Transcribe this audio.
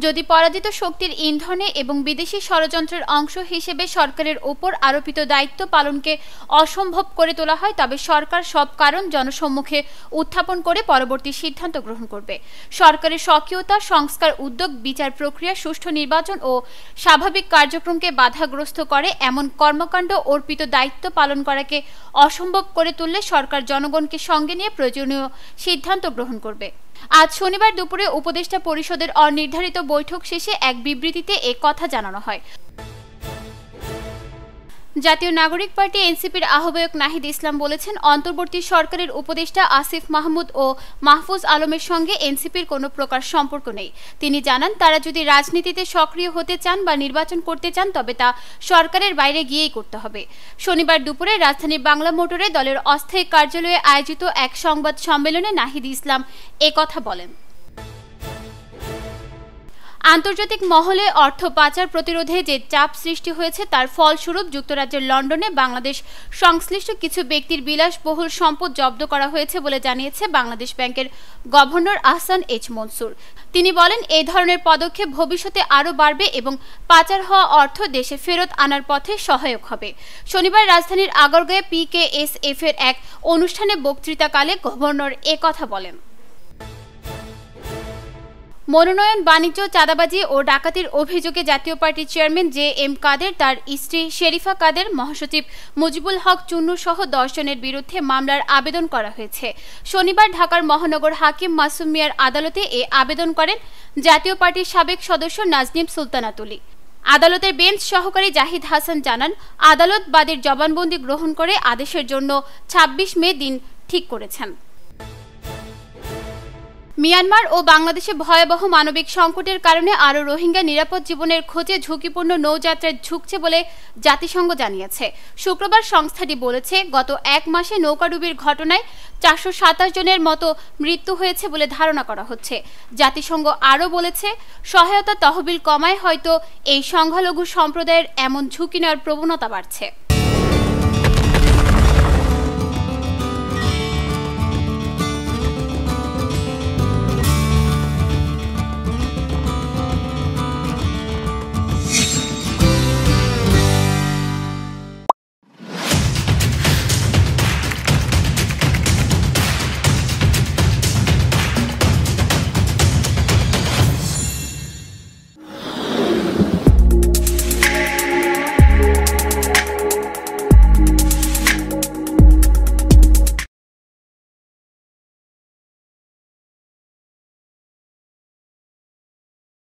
যদি পরাজিত শক্তির ইন্ধনে এবং বিদেশি ষড়যন্ত্রের অংশ হিসেবে সরকারের ওপর আরোপিত দায়িত্ব পালনকে অসম্ভব করে তোলা হয়, তবে সরকার সব কারণ জনসম্মুখে উত্থাপন করে পরবর্তী সিদ্ধান্ত গ্রহণ করবে। সরকারের স্বকীয়তা, সংস্কার উদ্যোগ, বিচার প্রক্রিয়া, সুষ্ঠু নির্বাচন ও স্বাভাবিক কার্যক্রমকে বাধাগ্রস্ত করে এমন কর্মকাণ্ড অর্পিত দায়িত্ব পালন করাকে অসম্ভব করে তুললে সরকার জনগণকে সঙ্গে নিয়ে প্রয়োজনীয় সিদ্ধান্ত গ্রহণ করবে। আজ শনিবার দুপুরে উপদেষ্টা পরিষদের অনির্ধারিত বৈঠক শেষে এক বিবৃতিতে এ কথা জানানো হয়। জাতীয় নাগরিক পার্টি এনসিপির আহ্বায়ক নাহিদ ইসলাম বলেছেন, অন্তর্বর্তী সরকারের উপদেষ্টা আসিফ মাহমুদ ও মাহফুজ আলমের সঙ্গে এনসিপির কোনো প্রকার সম্পর্ক নেই। তিনি জানান, তারা যদি রাজনীতিতে সক্রিয় হতে চান বা নির্বাচন করতে চান তবে তা সরকারের বাইরে গিয়েই করতে হবে। শনিবার দুপুরে রাজধানীর বাংলা মোটরে দলের অস্থায়ী কার্যালয়ে আয়োজিত এক সংবাদ সম্মেলনে নাহিদ ইসলাম এ কথা বলেন। আন্তর্জাতিক মহলে অর্থ পাচার প্রতিরোধে যে চাপ সৃষ্টি হয়েছে তার ফলস্বরূপ যুক্তরাজ্যের লন্ডনে বাংলাদেশ সংশ্লিষ্ট কিছু ব্যক্তির বিলাসবহুল সম্পদ জব্দ করা হয়েছে বলে জানিয়েছে বাংলাদেশ ব্যাংকের গভর্নর আহসান এইচ মনসুর। তিনি বলেন, এই ধরনের পদক্ষেপ ভবিষ্যতে আরও বাড়বে এবং পাচার হওয়া অর্থ দেশে ফেরত আনার পথে সহায়ক হবে। শনিবার রাজধানীর আগারগাঁয়ে PKSF এর এক অনুষ্ঠানে বক্তৃতাকালে গভর্নর এ কথা বলেন। মনোনয়ন, বাণিজ্য, চাঁদাবাজি ও ডাকাতির অভিযোগে জাতীয় পার্টির চেয়ারম্যান JM কাদের, তার স্ত্রী শেরিফা কাদের, মহাসচিব মুজিবুল হক চুন্নু সহ 10 জনের বিরুদ্ধে মামলার আবেদন করা হয়েছে। শনিবার ঢাকার মহানগর হাকিম মাসুম মিয়ার আদালতে এ আবেদন করেন জাতীয় পার্টির সাবেক সদস্য নাজনীন সুলতানা তুলি। আদালতের বেঞ্চ সহকারী জাহিদ হাসান জানান, আদালত বাদীর জবানবন্দি গ্রহণ করে আদেশের জন্য 26 মে দিন ঠিক করেছেন। মিয়ানমার ও বাংলাদেশে ভয়াবহ মানবিক সংকটের কারণে আরও রোহিঙ্গা নিরাপদ জীবনের খোঁজে ঝুঁকিপূর্ণ নৌযাত্রায় ঝুঁকছে বলে জাতিসংঘ জানিয়েছে। শুক্রবার সংস্থাটি বলেছে, গত এক মাসে নৌকাডুবির ঘটনায় 427 জনের মতো মৃত্যু হয়েছে বলে ধারণা করা হচ্ছে। জাতিসংঘ আরও বলেছে, সহায়তা তহবিল কমায় হয়তো এই সংখ্যালঘু সম্প্রদায়ের এমন ঝুঁকি নেওয়ার প্রবণতা বাড়ছে।